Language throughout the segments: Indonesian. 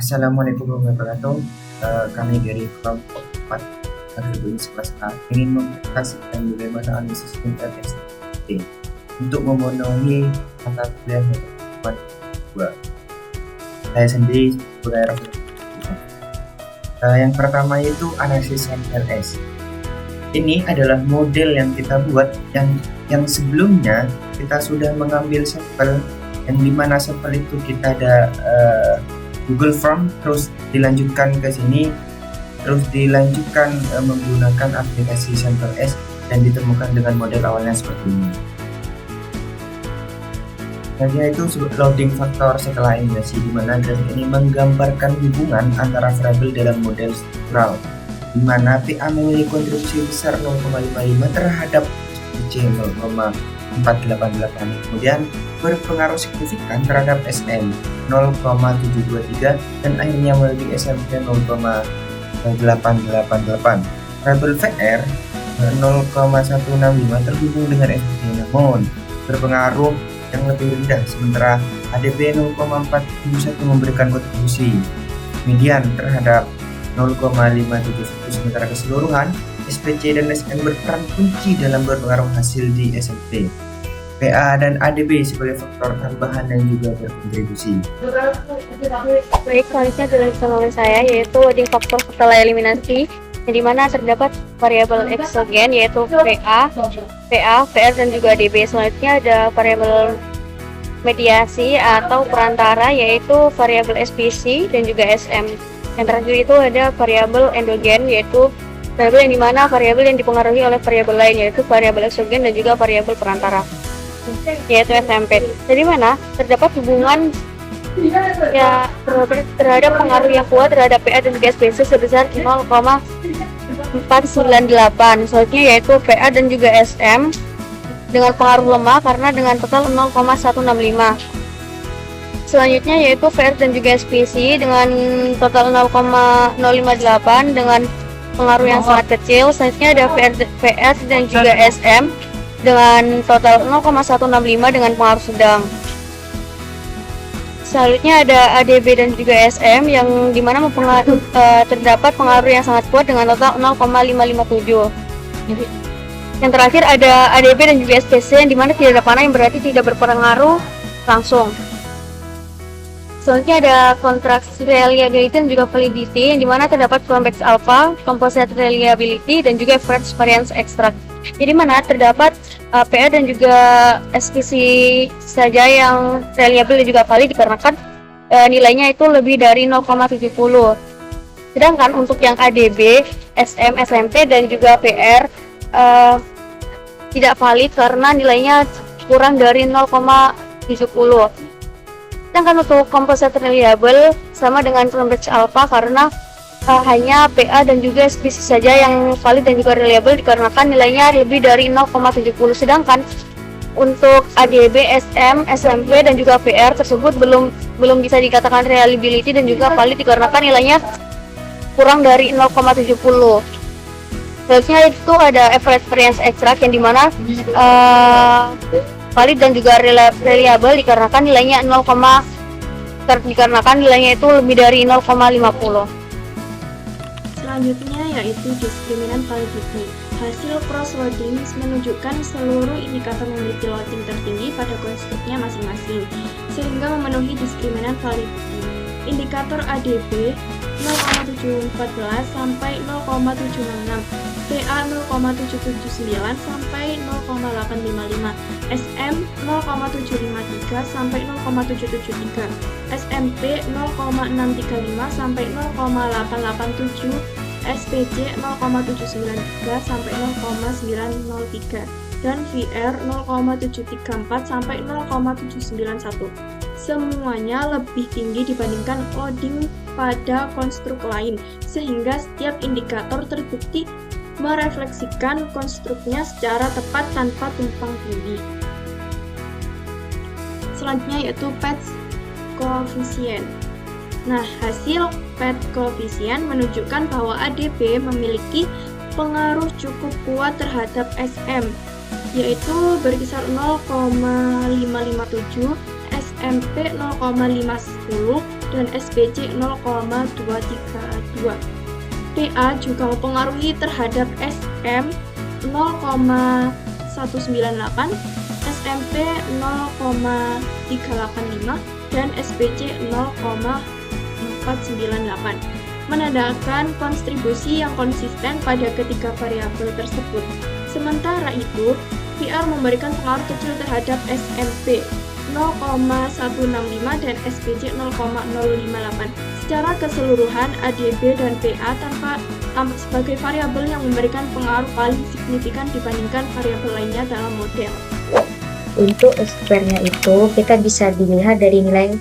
Assalamualaikum warahmatullahi wabarakatuh. Kami dari kelompok 4 2011A ingin mempresentasikan bagaimana analisis tingkat STT untuk memenuhi mata kuliah yang 2. Saya sendiri sebagai yang pertama yaitu analisis sampel S. Ini adalah model yang kita buat yang sebelumnya kita sudah mengambil sampel, yang dimana sampel itu kita ada Google Form, terus dilanjutkan ke sini, terus dilanjutkan menggunakan aplikasi Sampel S dan ditemukan dengan model awalnya seperti ini. Selanjutnya itu loading faktor setelah eliminasi, di mana grafik ini menggambarkan hubungan antara variabel dalam model struktural, di mana PA memiliki kontribusi besar 0,55 terhadap C 0,488, kemudian berpengaruh signifikan terhadap SM 0,723 dan akhirnya memiliki SMP 0,888. Variabel VR 0,165 terhubung dengan SMP, namun berpengaruh yang lebih rendah, sementara ADB 0,471 memberikan kontribusi median terhadap 0,571, sementara keseluruhan SPC dan SM berperan kunci dalam berpengaruh hasil di SMP. PA dan ADB sebagai faktor tambahan yang juga berkontribusi. Baik, selanjutnya adalah oleh saya yaitu loading faktor setelah eliminasi, yang dimana terdapat variabel eksogen yaitu PA, VR dan juga ADB. Selanjutnya ada variabel mediasi atau perantara yaitu variabel SPC dan juga SM. Yang terakhir itu ada variabel endogen yaitu variabel yang dimana variabel yang dipengaruhi oleh variabel lain yaitu variabel eksogen dan juga variabel perantara yaitu SMP. Jadi mana terdapat hubungan ya terhadap pengaruh yang kuat terhadap PA dan juga SPC sebesar 0,498. Selanjutnya yaitu PA dan juga SM dengan pengaruh lemah karena dengan total 0,165. Selanjutnya yaitu VR dan juga SPC dengan total 0,058 dengan pengaruh yang sangat kecil. Selanjutnya ada VR dan juga SM dengan total 0,165 dengan pengaruh sedang. Selanjutnya ada ADB dan juga SM yang dimana terdapat pengaruh yang sangat kuat dengan total 0,557. Yang terakhir ada ADB dan juga SPC yang dimana tidak ada panah yang berarti tidak berpengaruh langsung. Selanjutnya ada kontraksi reliability dan juga validity yang dimana terdapat convex alpha, composite reliability dan juga average variance extract. Jadi mana terdapat PA dan juga SPC saja yang reliable dan juga valid dikarenakan nilainya itu lebih dari 0,70. Sedangkan untuk yang ADB, SM, SMP dan juga PR tidak valid karena nilainya kurang dari 0,70. Sedangkan untuk composite reliable sama dengan convex alpha karena hanya PA dan juga SPC saja yang valid dan juga reliable dikarenakan nilainya lebih dari 0,70. Sedangkan untuk ADB, SM, SMP dan juga PR tersebut belum bisa dikatakan reliability dan juga valid dikarenakan nilainya kurang dari 0,70. Selanjutnya itu ada average variance extract yang dimana valid dan juga reliable dikarenakan nilainya itu lebih dari 0,50. Selanjutnya yaitu diskriminan validity. Hasil cross-loading menunjukkan seluruh indikator memiliki loading tertinggi pada konstruknya masing-masing, sehingga memenuhi diskriminan validity. Indikator ADB 0,714 sampai 0,766, PA 0,779 sampai 0,855, SM 0,753 sampai 0,773, SMP 0,635 sampai 0,887, SPC 0,793 sampai 0,903 dan VR 0,734 sampai 0,791. Semuanya lebih tinggi dibandingkan loading pada konstruk lain, sehingga setiap indikator terbukti merefleksikan konstruknya secara tepat tanpa tumpang tindih. Selanjutnya yaitu patch coefficient. Nah, hasil patch coefficient menunjukkan bahwa ADB memiliki pengaruh cukup kuat terhadap SM, yaitu berkisar 0,557, SMP 0,510, dan SPC 0,232. PA juga mempengaruhi terhadap SM 0,198, SMP 0,385, dan SPC 0,498, menandakan kontribusi yang konsisten pada ketiga variabel tersebut. Sementara itu, PR memberikan pengaruh kecil terhadap SMP 0,165 dan SPC 0,058. Secara keseluruhan, ADB dan PA tampak sebagai variabel yang memberikan pengaruh paling signifikan dibandingkan variabel lainnya dalam model. Untuk square-nya itu kita bisa dilihat dari nilai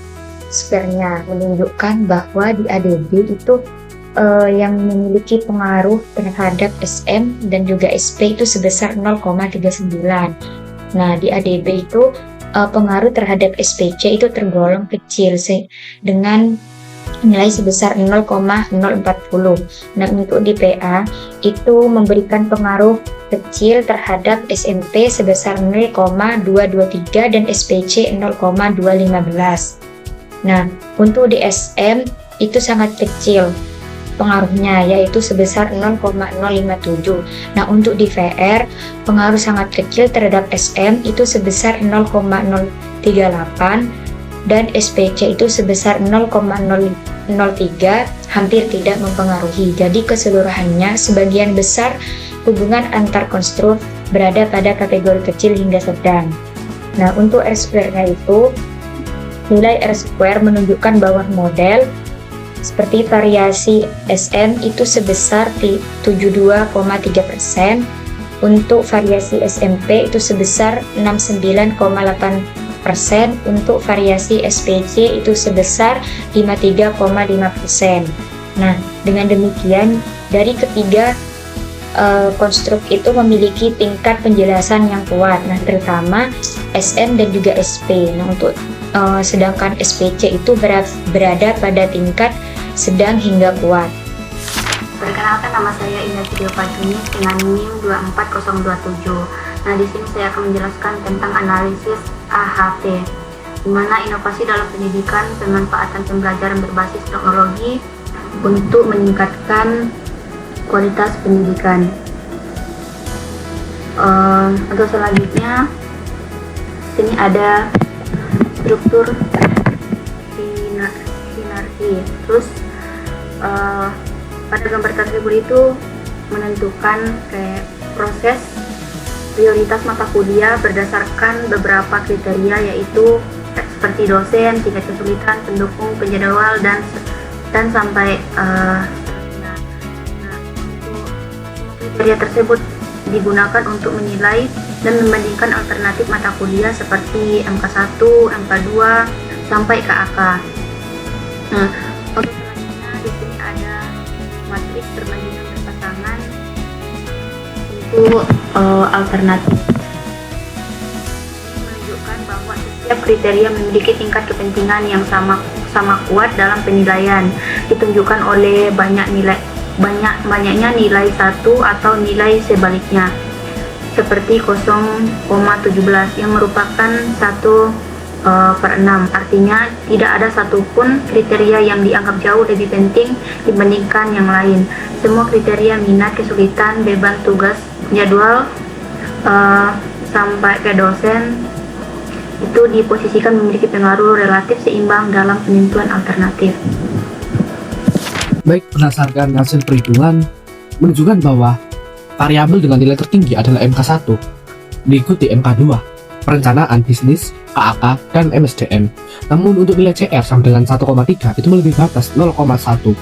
square-nya, menunjukkan bahwa di ADB itu yang memiliki pengaruh terhadap SM dan juga SP itu sebesar 0,39. Nah, di ADB itu pengaruh terhadap SPC itu tergolong kecil dengan nilai sebesar 0,040. Nah, untuk di PA itu memberikan pengaruh kecil terhadap SMP sebesar 0,223 dan SPC 0,215. Nah, untuk di SM itu sangat kecil pengaruhnya, yaitu sebesar 0,057. Nah, untuk di VR pengaruh sangat kecil terhadap SM itu sebesar 0,038 dan SPC itu sebesar 0,003, hampir tidak mempengaruhi. Jadi keseluruhannya sebagian besar hubungan antar konstruk berada pada kategori kecil hingga sedang. Nah, untuk R-square-nya itu nilai R-square menunjukkan bahwa model seperti variasi SM itu sebesar 72,3%, untuk variasi SMP itu sebesar 69,8%, untuk variasi SPC itu sebesar 53,5%. Nah, dengan demikian dari ketiga konstruk itu memiliki tingkat penjelasan yang kuat. Nah, terutama SM dan juga SP. Nah, untuk sedangkan SPC itu berada pada tingkat sedang hingga kuat. Perkenalkan, nama saya Indah Cidiopatuni dengan NIM 24027. Nah, di sini saya akan menjelaskan tentang analisis AHP, di mana inovasi dalam pendidikan, pemanfaatan pembelajaran berbasis teknologi untuk meningkatkan kualitas pendidikan. Untuk selanjutnya, sini ada struktur sinarki. Terus pada gambar tersebut itu menentukan kayak proses prioritas mata kuliah berdasarkan beberapa kriteria, yaitu seperti dosen, tingkat kesulitan, pendukung, penjadwal, dan sampai untuk kriteria tersebut digunakan untuk menilai dan membandingkan alternatif mata kuliah seperti MK1, MK2 sampai KAK. Nah, untuk selanjutnya di sini ada matriks perbandingan berpasangan untuk alternatif. Ini menunjukkan bahwa setiap kriteria memiliki tingkat kepentingan yang sama kuat dalam penilaian, ditunjukkan oleh banyaknya nilai 1 atau nilai sebaliknya, seperti 0,17 yang merupakan 1/6. Artinya tidak ada satupun kriteria yang dianggap jauh lebih penting dibandingkan yang lain. Semua kriteria minat, kesulitan, beban tugas, jadwal, sampai ke dosen itu diposisikan memiliki pengaruh relatif seimbang dalam penentuan alternatif. Baik, berdasarkan hasil perhitungan menunjukkan bahwa variabel dengan nilai tertinggi adalah MK1, diikuti MK2, perencanaan bisnis, KAK, dan MSDM. Namun untuk nilai CR sama dengan 1,3 itu melebihi batas 0,1,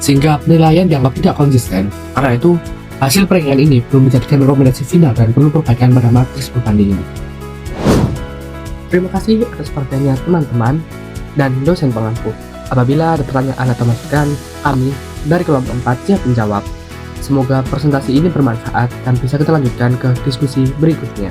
sehingga penilaian dianggap tidak konsisten. Karena itu, hasil peringatan ini belum menjadikan rekomendasi final dan perlu perbaikan pada matriks perbandingan. Terima kasih atas perhatiannya teman-teman dan dosen pengampu. Apabila ada pertanyaan atau masukan, kami dari kelompok 4 siap menjawab. Semoga presentasi ini bermanfaat dan bisa kita lanjutkan ke diskusi berikutnya.